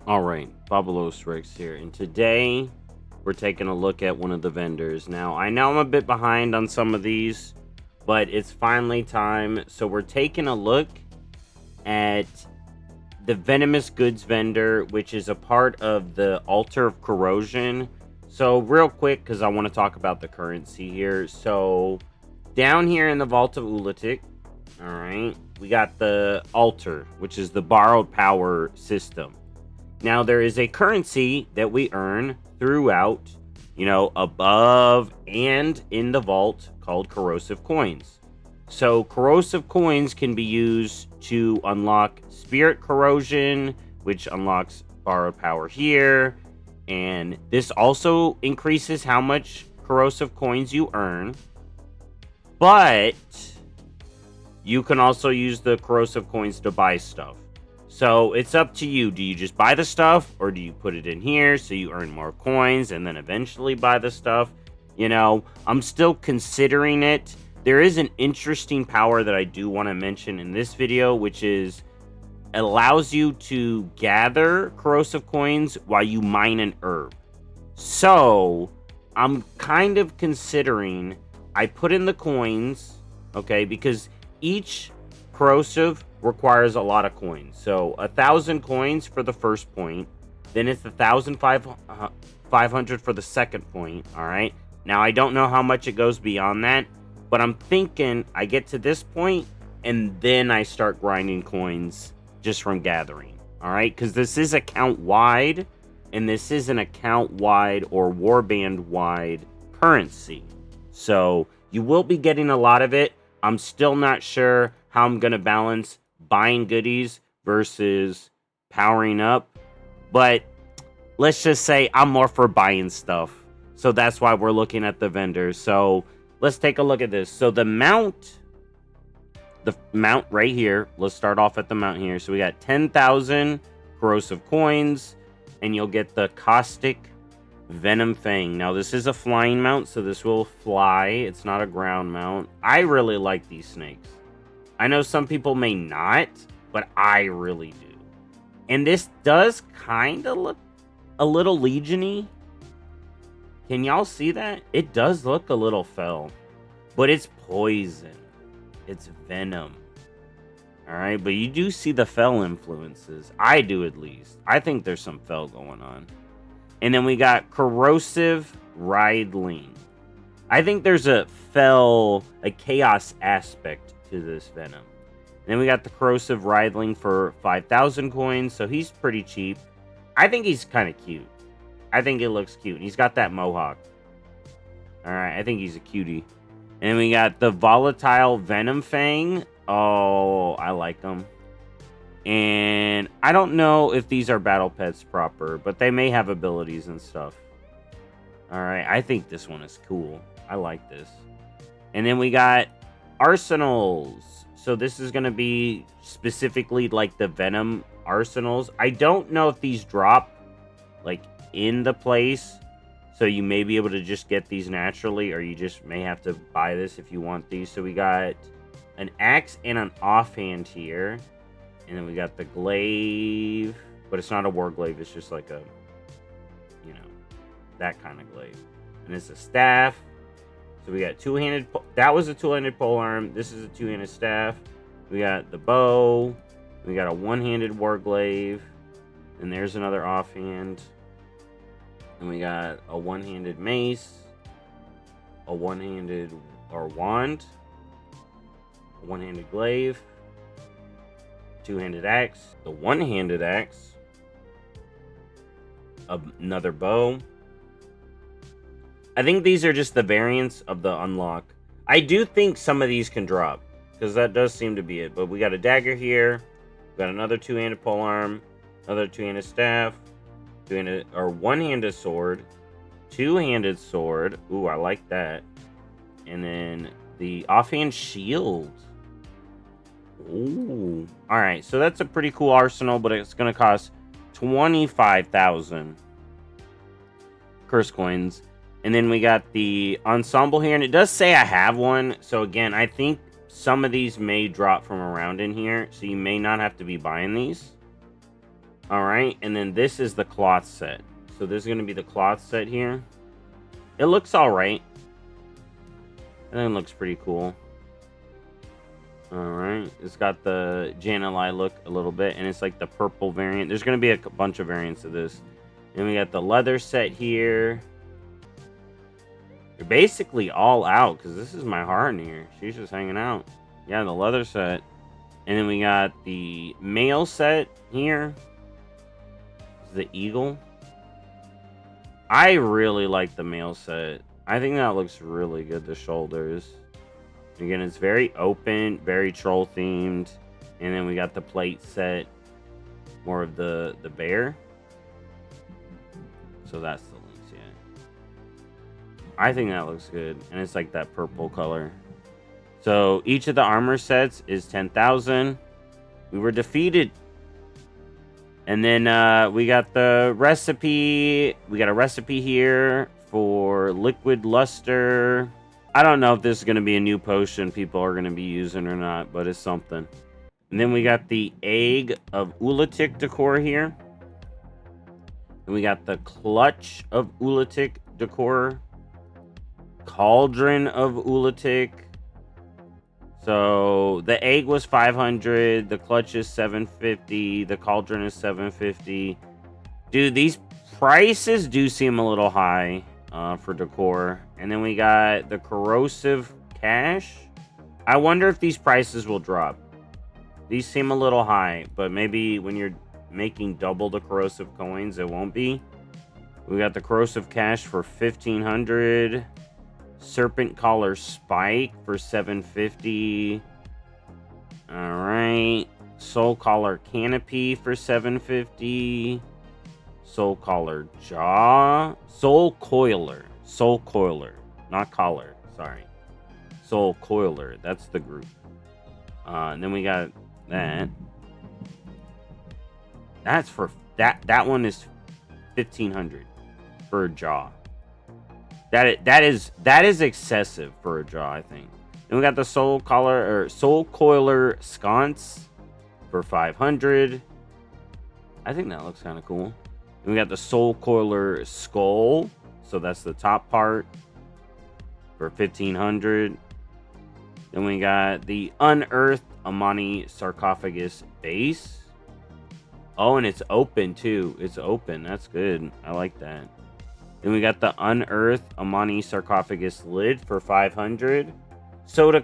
All right, BobalosRex here, and today we're taking a look at one of the vendors. Now, I know I'm a bit behind on some of these, but it's finally time. So we're taking a look at the Venomous goods vendor, which is a part of the Altar of Corrosion. So real quick, because I want to talk about the currency here. So down here in the Vault of Ula'tek, all right, we got the Altar, which is the borrowed power system. Now, there is a currency that we earn throughout, above and in the vault called corrosive coins. So, corrosive coins can be used to unlock spirit corrosion, which unlocks borrowed power here. And this also increases how much corrosive coins you earn. But you can also use the corrosive coins to buy stuff. So it's up to you. Do you just buy the stuff, or do you put it in here so you earn more coins and then eventually buy the stuff? I'm still considering it. There is an interesting power that I do want to mention in this video, which is allows you to gather corrosive coins while you mine an herb. So I'm kind of considering I put in the coins, okay, because each corrosive requires a lot of coins. So 1,000 coins for the first point, then it's 1,500 for the second point. All right, now I don't know how much it goes beyond that, but I'm thinking I get to this point and then I start grinding coins just from gathering. All right, because this is account wide, and this is an account wide or warband wide currency, so you will be getting a lot of it. I'm still not sure how I'm going to balance buying goodies versus powering up, but let's just say I'm more for buying stuff. So that's why we're looking at the vendors. So let's take a look at this. So the mount right here, let's start off at the mount here. So we got 10,000 corrosive coins, and you'll get the caustic Venom Fang. Now, this is a flying mount, so this will fly. It's not a ground mount. I really like these snakes. I know some people may not, but I really do. And this does kind of look a little Legion-y. Can y'all see that? It does look a little fel, but it's poison. It's venom. All right, but you do see the fel influences. I do, at least. I think there's some fel going on. And then we got corrosive Riedling. I think there's a chaos aspect to this venom. And then we got the corrosive Riedling for 5,000 coins, so he's pretty cheap. I think he's kind of cute. I think it looks cute. He's got that mohawk. All right, I think he's a cutie. And then we got the volatile Venom Fang. Oh, I like him. And I don't know if these are battle pets proper, but they may have abilities and stuff. All right, I think this one is cool. I like this. And then we got arsenals. So this is going to be specifically like the Venom arsenals. I don't know if these drop like in the place, so you may be able to just get these naturally, or you just may have to buy this if you want these. So we got an axe and an offhand here. And then we got the glaive, but it's not a war glaive. It's just like a, that kind of glaive. And it's a staff. So we got two-handed. That was a two-handed polearm. This is a two-handed staff. We got the bow. We got a one-handed war glaive. And there's another offhand. And we got a one-handed mace. A one-handed wand. A one-handed glaive. Two-handed axe, the one-handed axe, another bow. I think these are just the variants of the unlock. I do think some of these can drop, because that does seem to be it. But we got a dagger here, we got another two-handed polearm, another two-handed staff, two-handed or one-handed sword, two-handed sword. Ooh, I like that. And then the offhand shield. Ooh. Alright, so that's a pretty cool arsenal, but it's going to cost 25,000 curse coins. And then we got the ensemble here, and it does say I have one. So again, I think some of these may drop from around in here, so you may not have to be buying these. All right, and then this is the cloth set. So this is going to be the cloth set here. It looks all right. I think it looks pretty cool. All right, it's got the Janelai look a little bit, and it's like the purple variant. There's going to be a bunch of variants of this. And we got the leather set here. They're basically all out because this is my heart here. She's just hanging out. Yeah, the leather set. And then we got the male set here. The eagle. I really like the male set. I think that looks really good. The shoulders. Again, it's very open, very troll themed. And then we got the plate set. More of the bear. So that's the links, yeah. I think that looks good. And it's like that purple color. So each of the armor sets is 10,000. We were defeated. And then we got the recipe. We got a recipe here for liquid luster. I don't know if this is going to be a new potion people are going to be using or not, but it's something. And then we got the egg of Ula'tek decor here. And we got the clutch of Ula'tek decor. Cauldron of Ula'tek. So the egg was 500, the clutch is 750, the cauldron is 750. Dude, these prices do seem a little high for decor. And then we got the corrosive cash. I wonder if these prices will drop. These seem a little high, but maybe when you're making double the corrosive coins, it won't be. We got the corrosive cash for 1500. Serpent collar spike for 750. All right. Soul collar canopy for 750. Soul collar jaw. Soul coiler. Soul coiler. Not collar. Sorry. Soul coiler. That's the group. And then we got that. That's for that one is 1500 for a jaw. That is excessive for a jaw, I think. Then we got the soul coiler sconce for 500. I think that looks kind of cool. Then we got the soul coiler skull, so that's the top part, for 1500. Then we got the unearthed Amani sarcophagus base. Oh, and it's open too. It's open. That's good. I like that. Then we got the unearthed Amani sarcophagus lid for 500. So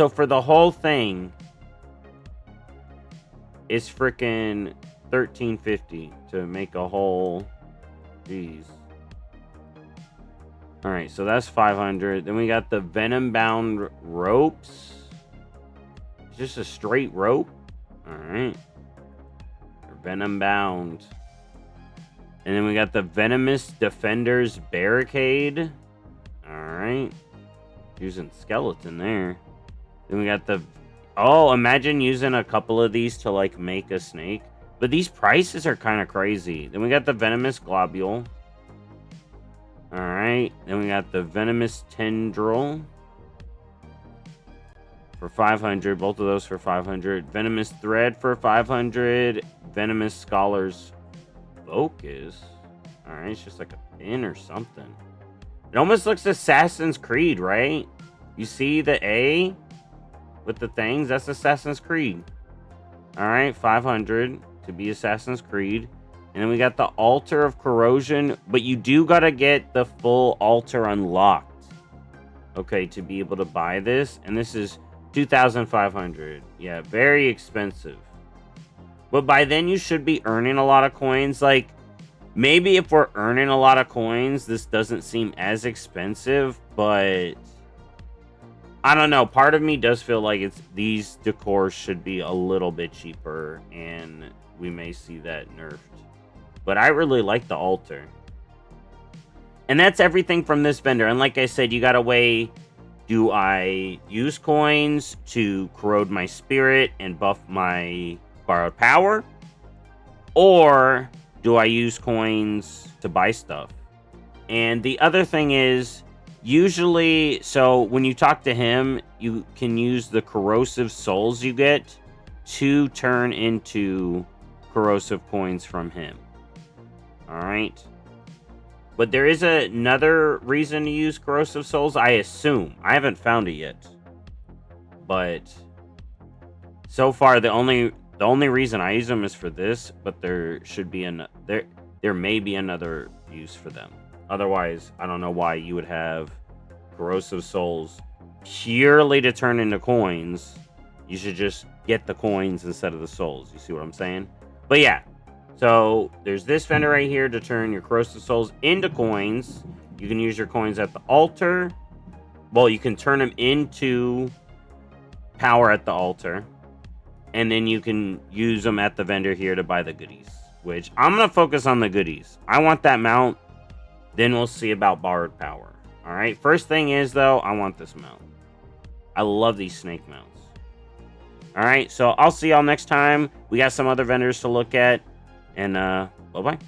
for the whole thing, it's freaking 1350 to make a whole. Jeez. All right, so that's 500. Then we got the venom bound ropes. It's just a straight rope. All right. Venom bound. And then we got the Venomous Defender's Barricade. Alright. Using skeleton there. Then we got the... Oh, imagine using a couple of these to, like, make a snake. But these prices are kind of crazy. Then we got the Venomous Globule. Alright. Then we got the Venomous Tendril. For 500. Both of those for 500. Venomous Thread for 500. Venomous Scholar's Focus. Alright, it's just like a pin or something. It almost looks Assassin's Creed, right? You see the A with the things? That's Assassin's Creed. Alright, 500 to be Assassin's Creed. And then we got the Altar of Corrosion, but you do gotta get the full altar unlocked. Okay, to be able to buy this. And this is 2,500. Yeah, very expensive. But by then you should be earning a lot of coins. Like, maybe if we're earning a lot of coins, this doesn't seem as expensive. But I don't know. Part of me does feel like these decors should be a little bit cheaper. And we may see that nerfed. But I really like the altar. And that's everything from this vendor. And like I said, you gotta weigh... Do I use coins to corrode my spirit and buff my... borrowed power, or do I use coins to buy stuff? And the other thing is, usually, so when you talk to him, you can use the corrosive souls you get to turn into corrosive coins from him. All right. But there is another reason to use corrosive souls, I assume. I haven't found it yet. But so far the only reason I use them is for this, but there should be there may be another use for them. Otherwise, I don't know why you would have corrosive souls purely to turn into coins. You should just get the coins instead of the souls. You see what I'm saying? But yeah, so there's this vendor right here to turn your corrosive souls into coins. You can use your coins at the altar. Well, you can turn them into power at the altar. And then you can use them at the vendor here to buy the goodies. Which I'm going to focus on the goodies. I want that mount. Then we'll see about borrowed power. Alright, first thing is, though, I want this mount. I love these snake mounts. Alright, so I'll see y'all next time. We got some other vendors to look at. And, bye-bye.